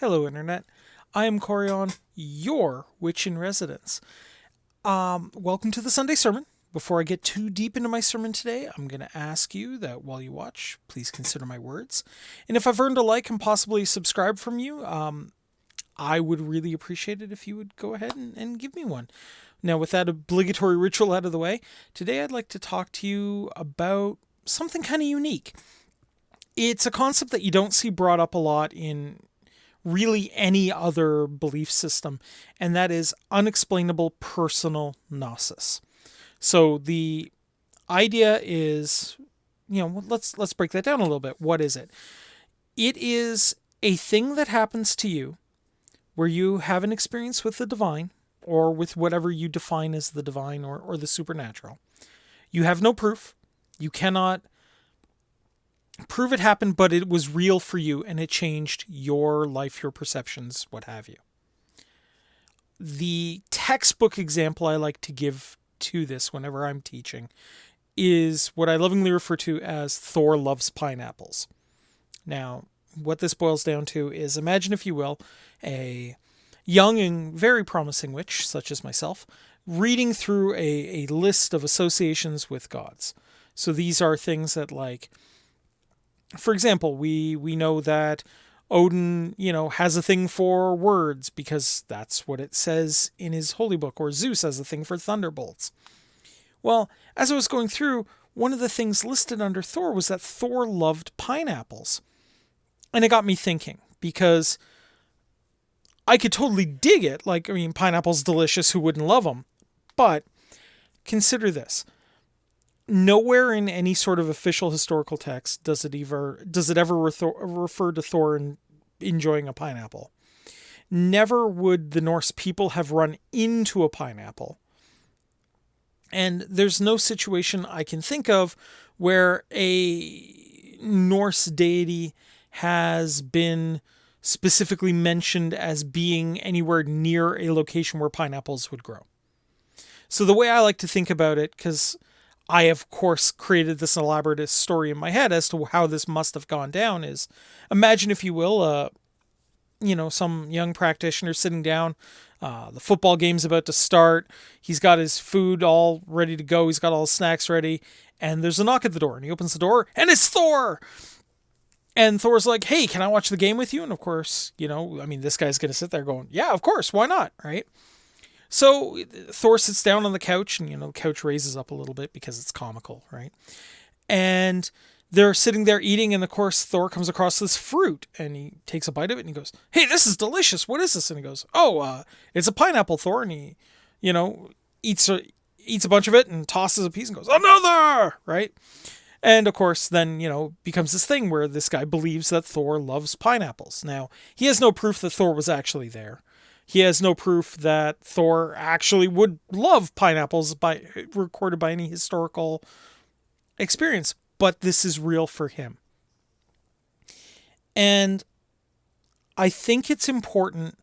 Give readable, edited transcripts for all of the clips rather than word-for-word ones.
Hello, Internet. I am Corion, your witch in residence. Welcome to the Sunday sermon. Before I get too deep into my sermon today, I'm going to ask you that while you watch, please consider my words. And if I've earned a like and possibly subscribe from you, I would really appreciate it if you would go ahead and give me one. Now, with that obligatory ritual out of the way, today I'd like to talk to you about something kind of unique. It's a concept that you don't see brought up a lot in really any other belief system, and that is unexplainable personal gnosis. So the idea is, let's break that down a little bit. What is it? It is a thing that happens to you where you have an experience with the divine or with whatever you define as the divine or the supernatural. You have no proof. You cannot prove it happened, but it was real for you and it changed your life, your perceptions, what have you. The textbook example I like to give to this whenever I'm teaching is what I lovingly refer to as Thor loves pineapples. Now, what this boils down to is, imagine, if you will, a young and very promising witch, such as myself, reading through a list of associations with gods. So these are things that, like, for example, we know that Odin, has a thing for words because that's what it says in his holy book, or Zeus has a thing for thunderbolts. Well, as I was going through, one of the things listed under Thor was that Thor loved pineapples. And it got me thinking, because I could totally dig it. Like, pineapple's delicious, who wouldn't love them? But consider this. Nowhere in any sort of official historical text does it ever refer to Thor enjoying a pineapple. Never would the Norse people have run into a pineapple. And there's no situation I can think of where a Norse deity has been specifically mentioned as being anywhere near a location where pineapples would grow. So the way I like to think about it, because I, of course, created this elaborate story in my head as to how this must have gone down, is, imagine, if you will, some young practitioner sitting down. The football game's about to start. He's got his food all ready to go. He's got all his snacks ready. And there's a knock at the door. And he opens the door, and it's Thor! And Thor's like, hey, can I watch the game with you? And of course, this guy's going to sit there going, yeah, of course, why not, right? So Thor sits down on the couch, and, the couch raises up a little bit because it's comical, right? And they're sitting there eating, and of course, Thor comes across this fruit, and he takes a bite of it, and he goes, hey, this is delicious. What is this? And he goes, it's a pineapple, Thor. And he, eats a bunch of it and tosses a piece and goes, another, right? And of course, then, becomes this thing where this guy believes that Thor loves pineapples. Now, he has no proof that Thor was actually there. He has no proof that Thor actually would love pineapples recorded by any historical experience. But this is real for him. And I think it's important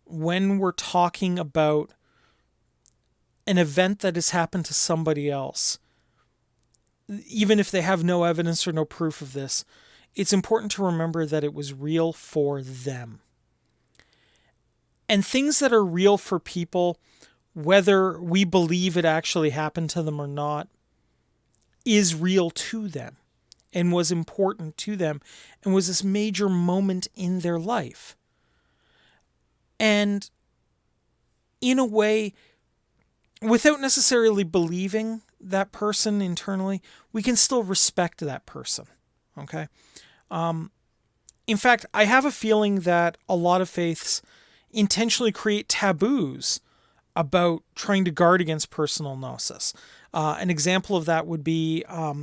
when we're talking about an event that has happened to somebody else, even if they have no evidence or no proof of this, it's important to remember that it was real for them. And things that are real for people, whether we believe it actually happened to them or not, is real to them and was important to them and was this major moment in their life. And in a way, without necessarily believing that person internally, we can still respect that person. Okay? In fact, I have a feeling that a lot of faiths intentionally create taboos about trying to guard against personal gnosis. An example of that would be, a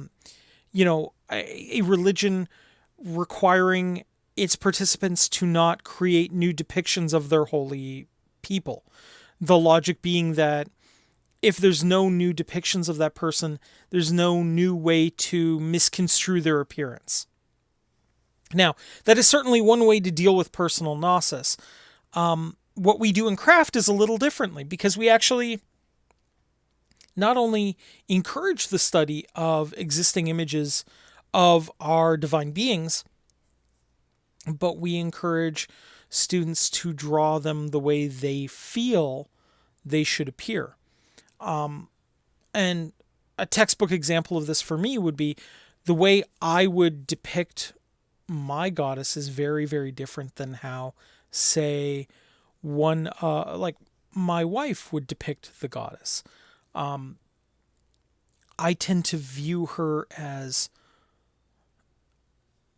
religion requiring its participants to not create new depictions of their holy people. The logic being that if there's no new depictions of that person, there's no new way to misconstrue their appearance. Now, that is certainly one way to deal with personal gnosis. What we do in craft is a little differently, because we actually not only encourage the study of existing images of our divine beings, but we encourage students to draw them the way they feel they should appear. And a textbook example of this for me would be the way I would depict my goddess is very, very different than how, say, one like my wife would depict the goddess. I tend to view her as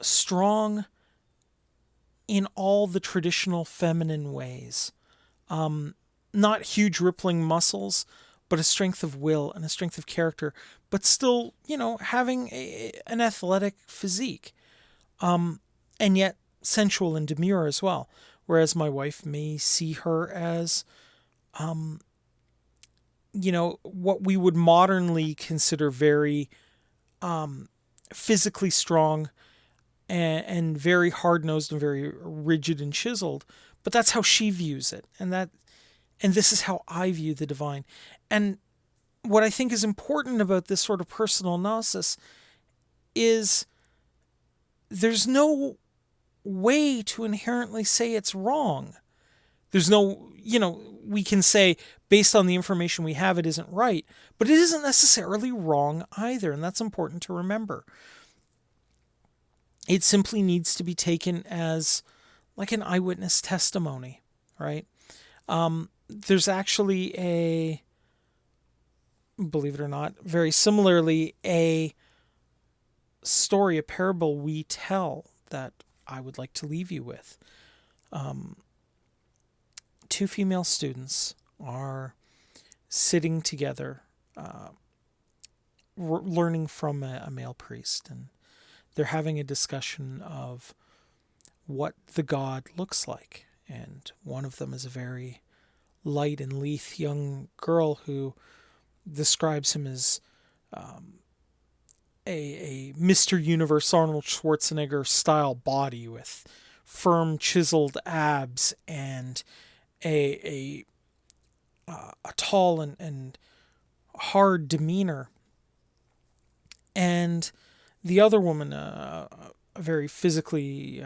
strong in all the traditional feminine ways. Not huge rippling muscles, but a strength of will and a strength of character, but still, having an athletic physique, and yet sensual and demure as well. Whereas my wife may see her as, what we would modernly consider very physically strong and very hard nosed and very rigid and chiseled. But that's how she views it, and this is how I view the divine. And what I think is important about this sort of personal gnosis is there's no way to inherently say it's wrong. There's no, we can say based on the information we have, it isn't right, but it isn't necessarily wrong either. And that's important to remember. It simply needs to be taken as like an eyewitness testimony, right? There's actually believe it or not, very similarly, a story, a parable we tell that I would like to leave you with. Two female students are sitting together, learning from a male priest, and they're having a discussion of what the god looks like. And one of them is a very light and lithe young girl who describes him as a Mr. Universe Arnold Schwarzenegger style body with firm chiseled abs and a tall and hard demeanor. And the other woman, a very physically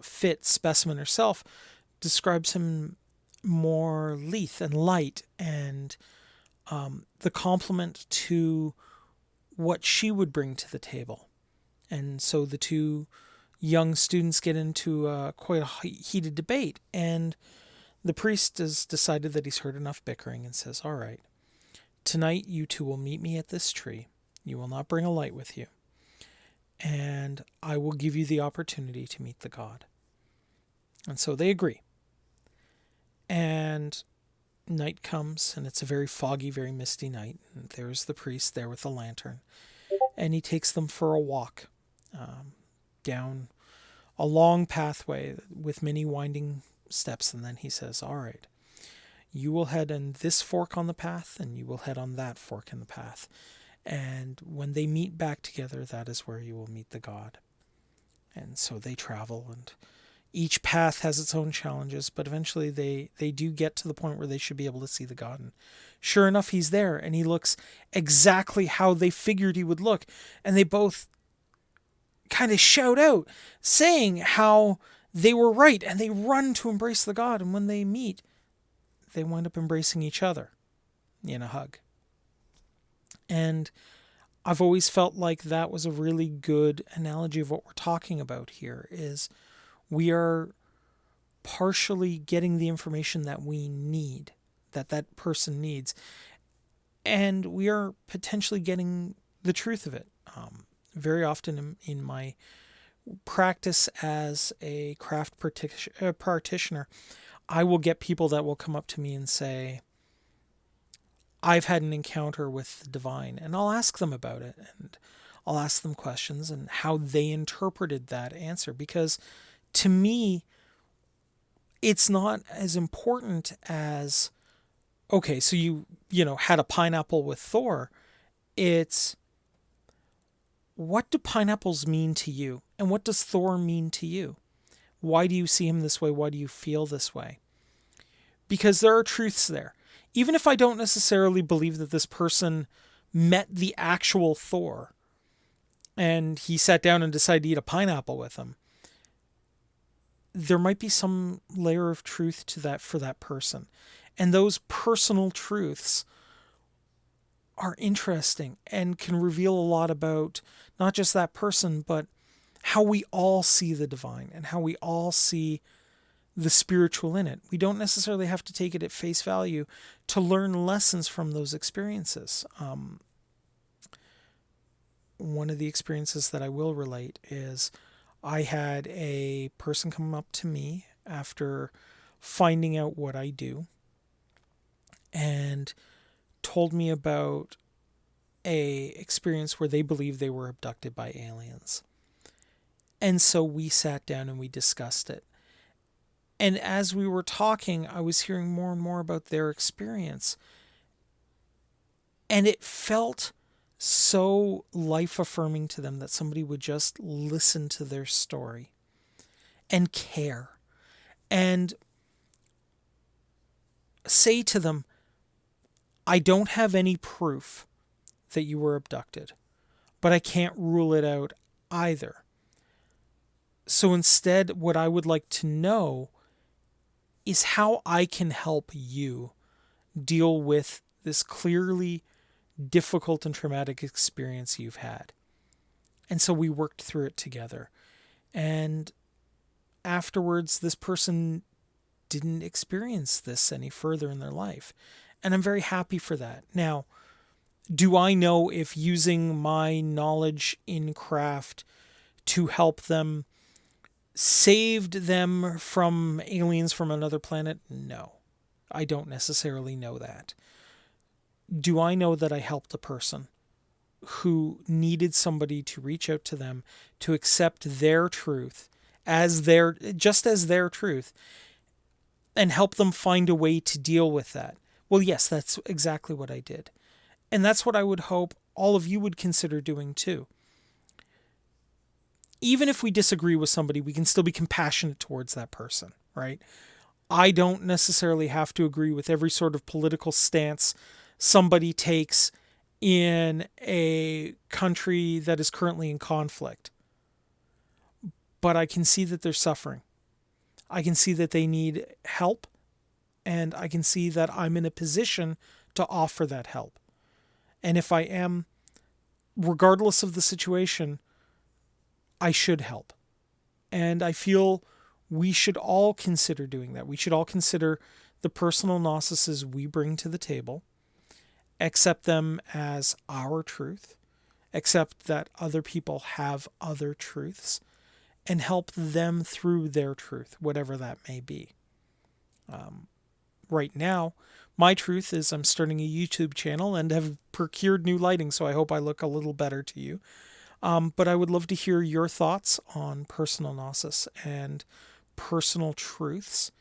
fit specimen herself, describes him more lithe and light, and the complement to what she would bring to the table. And so the two young students get into quite a heated debate, and the priest has decided that he's heard enough bickering and says, all right, tonight you two will meet me at this tree. You will not bring a light with you, and I will give you the opportunity to meet the god. And so they agree. And night comes, and it's a very foggy, very misty night. And there's the priest there with the lantern. And he takes them for a walk down a long pathway with many winding steps. And then he says, all right, you will head on this fork on the path, and you will head on that fork in the path. And when they meet back together, that is where you will meet the god. And so they travel, and each path has its own challenges, but eventually they do get to the point where they should be able to see the god. And sure enough, he's there, and he looks exactly how they figured he would look. And they both kind of shout out, saying how they were right, and they run to embrace the god. And when they meet, they wind up embracing each other in a hug. And I've always felt like that was a really good analogy of what we're talking about here, is we are partially getting the information that we need, that person needs, and we are potentially getting the truth of it. Very often in my practice as a craft practitioner, I will get people that will come up to me and say, I've had an encounter with the divine, and I'll ask them about it, and I'll ask them questions and how they interpreted that answer, because to me, it's not as important as, okay, so you had a pineapple with Thor. It's, what do pineapples mean to you? And what does Thor mean to you? Why do you see him this way? Why do you feel this way? Because there are truths there. Even if I don't necessarily believe that this person met the actual Thor and he sat down and decided to eat a pineapple with him, there might be some layer of truth to that for that person. And those personal truths are interesting and can reveal a lot about not just that person, but how we all see the divine and how we all see the spiritual in it. We don't necessarily have to take it at face value to learn lessons from those experiences. One of the experiences that I will relate is I had a person come up to me after finding out what I do and told me about a experience where they believe they were abducted by aliens. And so we sat down and we discussed it. And as we were talking, I was hearing more and more about their experience. And it felt so life affirming to them that somebody would just listen to their story and care and say to them, I don't have any proof that you were abducted, but I can't rule it out either. So instead, what I would like to know is how I can help you deal with this clearly difficult and traumatic experience you've had. And so we worked through it together. And afterwards, this person didn't experience this any further in their life. And I'm very happy for that. Now, do I know if using my knowledge in craft to help them saved them from aliens from another planet? No, I don't necessarily know that. Do I know that I helped a person who needed somebody to reach out to them to accept their truth as their truth and help them find a way to deal with that? Well, yes, that's exactly what I did. And that's what I would hope all of you would consider doing too. Even if we disagree with somebody, we can still be compassionate towards that person, right? I don't necessarily have to agree with every sort of political stance somebody takes in a country that is currently in conflict. But I can see that they're suffering. I can see that they need help, and I can see that I'm in a position to offer that help. And if I am, regardless of the situation, I should help. And I feel we should all consider doing that. We should all consider the personal Gnosises we bring to the table, accept them as our truth, accept that other people have other truths, and help them through their truth, whatever that may be. Right now, my truth is I'm starting a YouTube channel and have procured new lighting, so I hope I look a little better to you. But I would love to hear your thoughts on personal Gnosis and personal truths.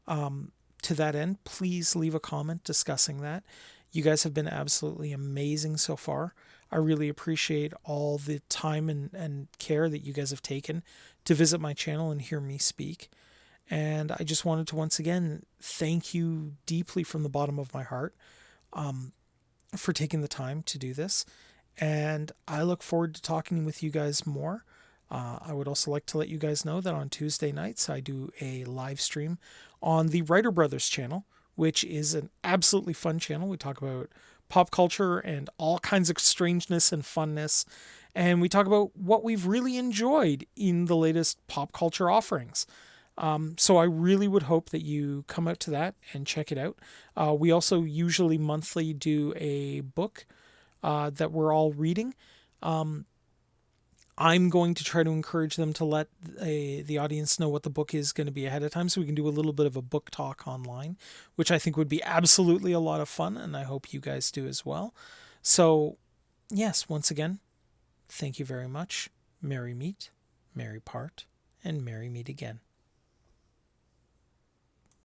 To that end, please leave a comment discussing that. You guys have been absolutely amazing so far. I really appreciate all the time and care that you guys have taken to visit my channel and hear me speak. And I just wanted to once again thank you deeply from the bottom of my heart for taking the time to do this. And I look forward to talking with you guys more. I would also like to let you guys know that on Tuesday nights I do a live stream on the Writer Brothers channel, which is an absolutely fun channel. We talk about pop culture and all kinds of strangeness and funness. And we talk about what we've really enjoyed in the latest pop culture offerings. So I really would hope that you come out to that and check it out. We also usually monthly do a book that we're all reading. I'm going to try to encourage them to let the audience know what the book is going to be ahead of time so we can do a little bit of a book talk online, which I think would be absolutely a lot of fun, and I hope you guys do as well. So, yes, once again, thank you very much. Merry meet, merry part, and merry meet again.